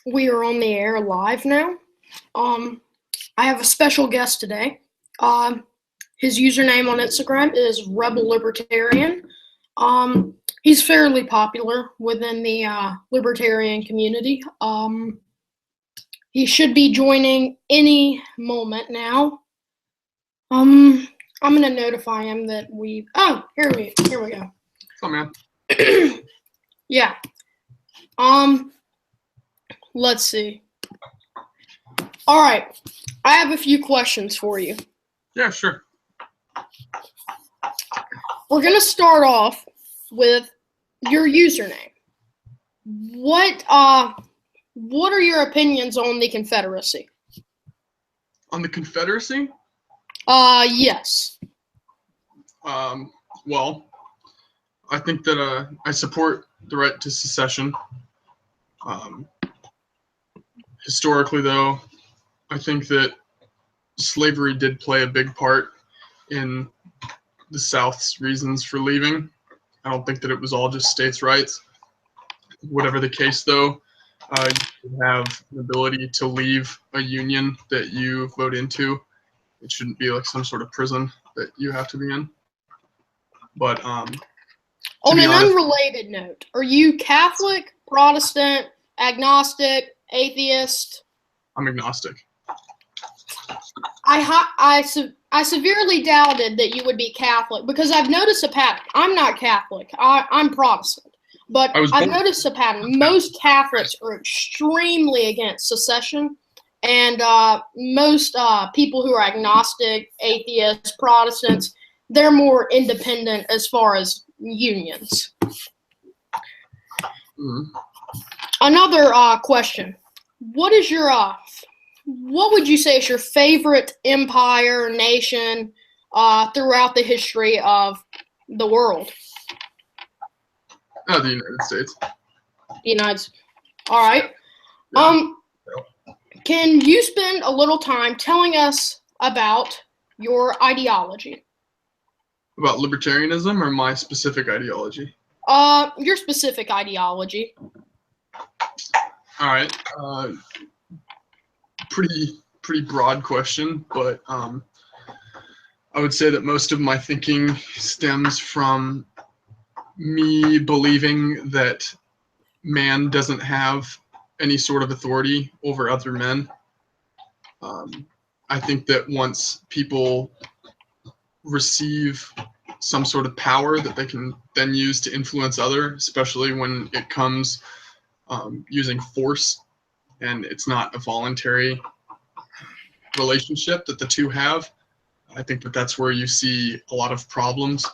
We are on the air live now. I have a special guest today. His username on Instagram is Rebel Libertarian. He's fairly popular within the libertarian community. He should be joining any moment now. I'm gonna notify him that here we go. Oh man. Yeah. Let's see. All right. I have a few questions for you. Yeah, sure. We're going to start off with your username. What are your opinions on the Confederacy? On the Confederacy? Yes. Well, I think that I support the right to secession. Historically, though, I think that slavery did play a big part in the South's reasons for leaving. I don't think that it was all just states' rights. Whatever the case, though, you have the ability to leave a union that you vote into. It shouldn't be like some sort of prison that you have to be in. But on an unrelated note, are you Catholic, Protestant, agnostic, atheist? I'm agnostic. I severely doubted that you would be Catholic because I've noticed a pattern. I'm not Catholic. I'm Protestant. But I've noticed a pattern. Most Catholics are extremely against secession, and most people who are agnostic, atheists, Protestants, they're more independent as far as unions. Mm-hmm. Another question. What would you say is your favorite empire, nation throughout the history of the world? The United States. The United States. All right. Yeah. Can you spend a little time telling us about your ideology? About libertarianism or my specific ideology? Your specific ideology. All right. Pretty broad question, but I would say that most of my thinking stems from me believing that man doesn't have any sort of authority over other men. I think that once people receive some sort of power that they can then use to influence others, especially when it comes using force and it's not a voluntary relationship that the two have, I think that that's where you see a lot of problems.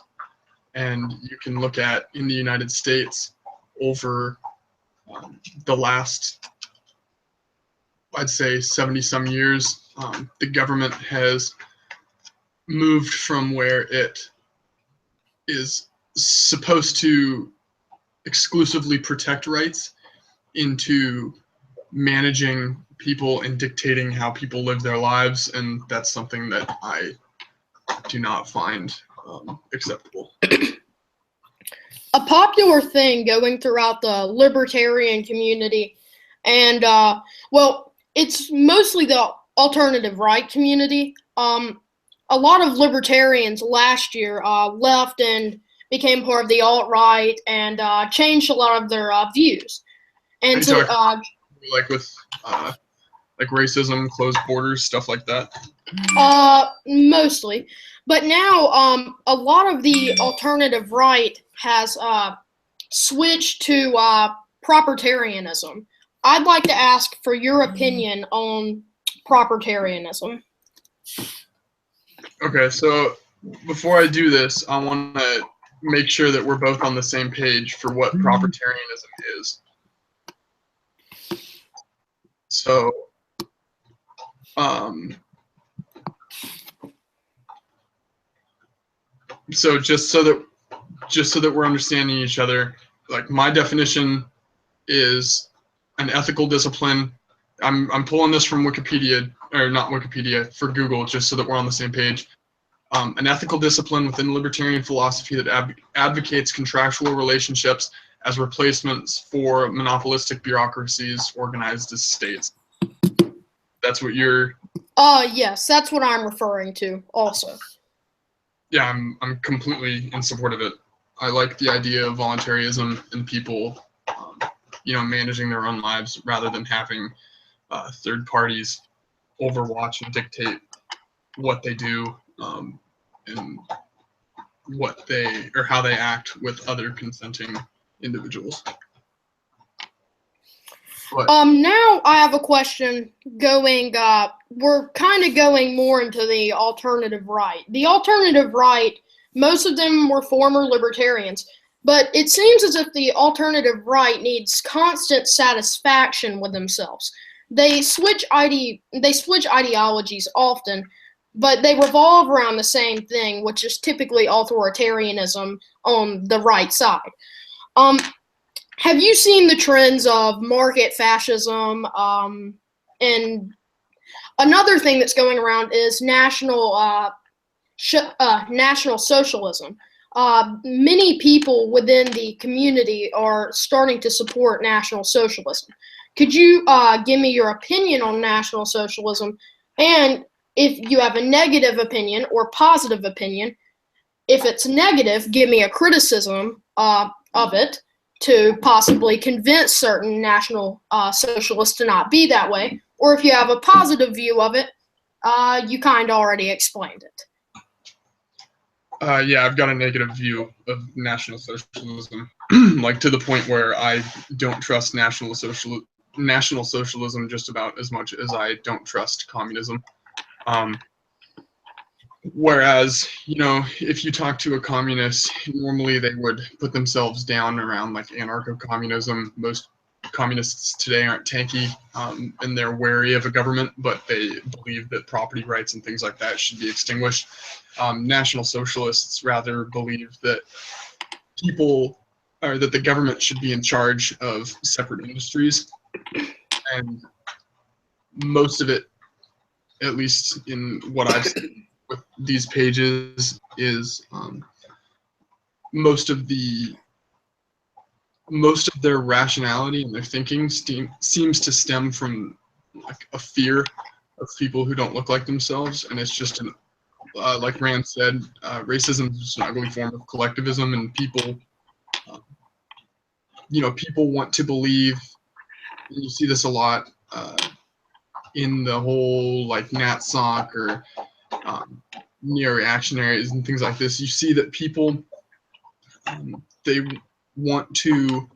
And you can look at in the United States over the last, I'd say 70 some years, the government has moved from where it is supposed to exclusively protect rights into managing people and dictating how people live their lives, and that's something that I do not find acceptable. A popular thing going throughout the libertarian community, and it's mostly the alternative right community. A lot of libertarians last year left and became part of the alt-right and changed a lot of their views. And so, like with like racism, closed borders, stuff like that. Mostly, but now a lot of the alternative right has switched to propertarianism. I'd like to ask for your opinion on propertarianism. Okay, so before I do this, I want to make sure that we're both on the same page for what propertarianism is. So, just so that we're understanding each other, like my definition is an ethical discipline. I'm pulling this from Wikipedia, or not Wikipedia, for Google, just so that we're on the same page. An ethical discipline within libertarian philosophy that advocates contractual relationships as replacements for monopolistic bureaucracies organized as states. That's what you're... Yes, that's what I'm referring to also. Yeah, I'm completely in support of it. I like the idea of voluntarism and people, managing their own lives rather than having third parties overwatch and dictate what they do and what they or how they act with other consenting individuals. But, now I have a question going, we're kind of going more into the alternative right. The alternative right, most of them were former libertarians, but it seems as if the alternative right needs constant satisfaction with themselves. They switch ideologies often, but they revolve around the same thing, which is typically authoritarianism on the right side. Have you seen the trends of market fascism? And another thing that's going around is national socialism. Many people within the community are starting to support National Socialism. Could you give me your opinion on National Socialism? And if you have a negative opinion or positive opinion, if it's negative, give me a criticism of it to possibly convince certain National Socialists to not be that way. Or if you have a positive view of it, you kind of already explained it. Yeah, I've got a negative view of National Socialism, like to the point where I don't trust National Socialism just about as much as I don't trust communism. Whereas, if you talk to a communist, normally they would put themselves down around like anarcho-communism. Most communists today aren't tanky, and they're wary of a government, but they believe that property rights and things like that should be extinguished. National Socialists rather believe that that the government should be in charge of separate industries, and most of it, at least in what I've seen with these pages, is most of their rationality and their thinking seems to stem from like a fear of people who don't look like themselves, and it's just like Rand said, racism is just an ugly form of collectivism, and people want to believe, and you see this a lot in the whole like NatSoc or neo-reactionaries and things like this. You see that people they want to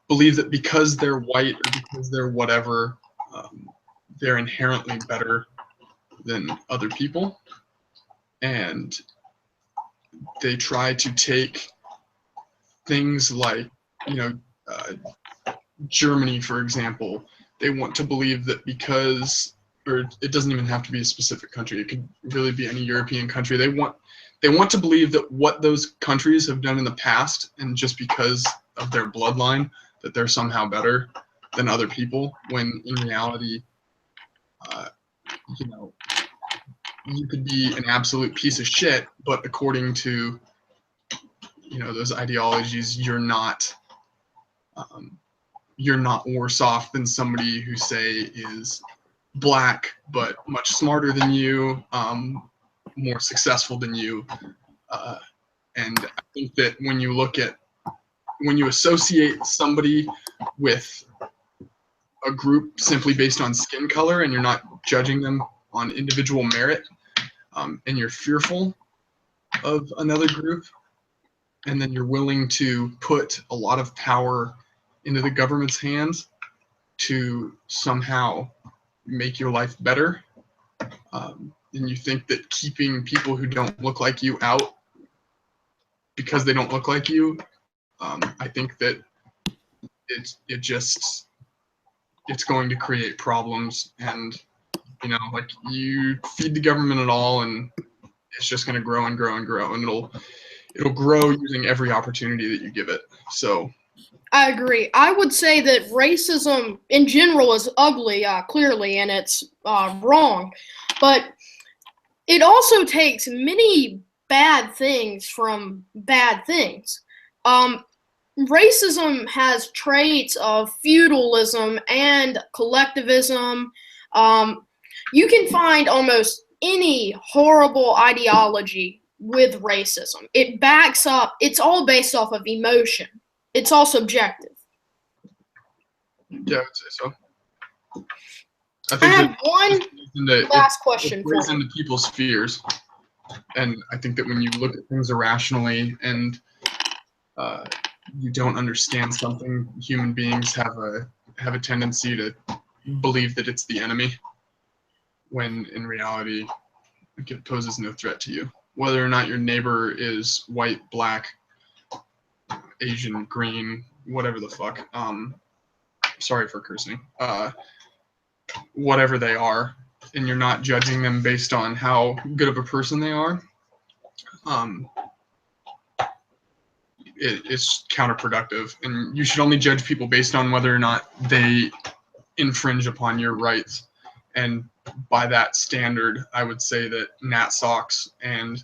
believe that because they're white or because they're whatever, they're inherently better than other people, and they try to take things like Germany, for example. They want to believe that because, or it doesn't even have to be a specific country, it could really be any European country. They want to believe that what those countries have done in the past, and just because of their bloodline, that they're somehow better than other people, when in reality, you could be an absolute piece of shit, but according to those ideologies, you're not worse off than somebody who, say, is black but much smarter than you, more successful than you, and I think that when you associate somebody with a group simply based on skin color, and you're not judging them on individual merit, and you're fearful of another group, and then you're willing to put a lot of power into the government's hands to somehow make your life better, and you think that keeping people who don't look like you out because they don't look like you, I think that it's going to create problems, and like, you feed the government at all, and it's just going to grow and grow and grow, and it'll grow using every opportunity that you give it. So I agree. I would say that racism in general is ugly, clearly, and it's wrong. But it also takes many bad things from bad things. racism has traits of feudalism and collectivism. You can find almost any horrible ideology with racism. It backs up, it's all based off of emotion. It's all subjective. Yeah, I would say so. I I think have one last question it for plays you. into people's fears, and I think that when you look at things irrationally and you don't understand something, human beings have a tendency to believe that it's the enemy, when in reality it poses no threat to you. Whether or not your neighbor is white, black, Asian, green, whatever the fuck. Sorry for cursing. Whatever they are, and you're not judging them based on how good of a person they are. It's counterproductive, and you should only judge people based on whether or not they infringe upon your rights. And by that standard, I would say that Nat Socks and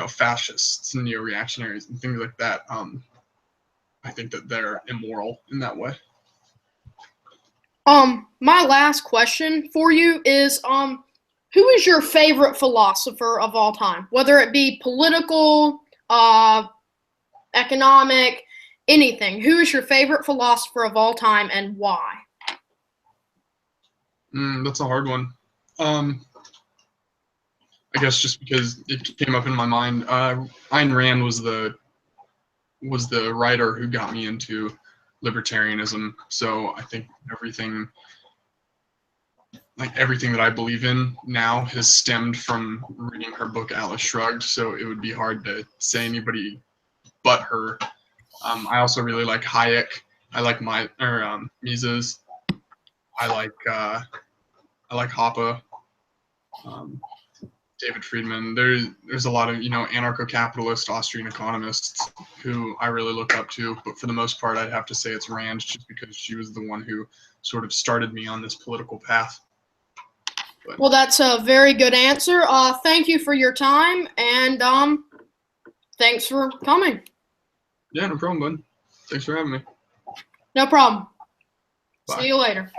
fascists and neo-reactionaries and things like that, I think that they're immoral in that way. My last question for you is, who is your favorite philosopher of all time? Whether it be political, economic, anything. Who is your favorite philosopher of all time and why? That's a hard one. I guess just because it came up in my mind. Ayn Rand was the writer who got me into libertarianism. So I think everything that I believe in now has stemmed from reading her book Atlas Shrugged. So it would be hard to say anybody but her. I also really like Hayek. I like Mises. I like Hoppe. David Friedman. There's a lot of anarcho-capitalist Austrian economists who I really look up to, but for the most part, I'd have to say it's Rand, just because she was the one who sort of started me on this political path. But, well, that's a very good answer. Thank you for your time, and thanks for coming. Yeah, no problem, bud. Thanks for having me. No problem. Bye. See you later.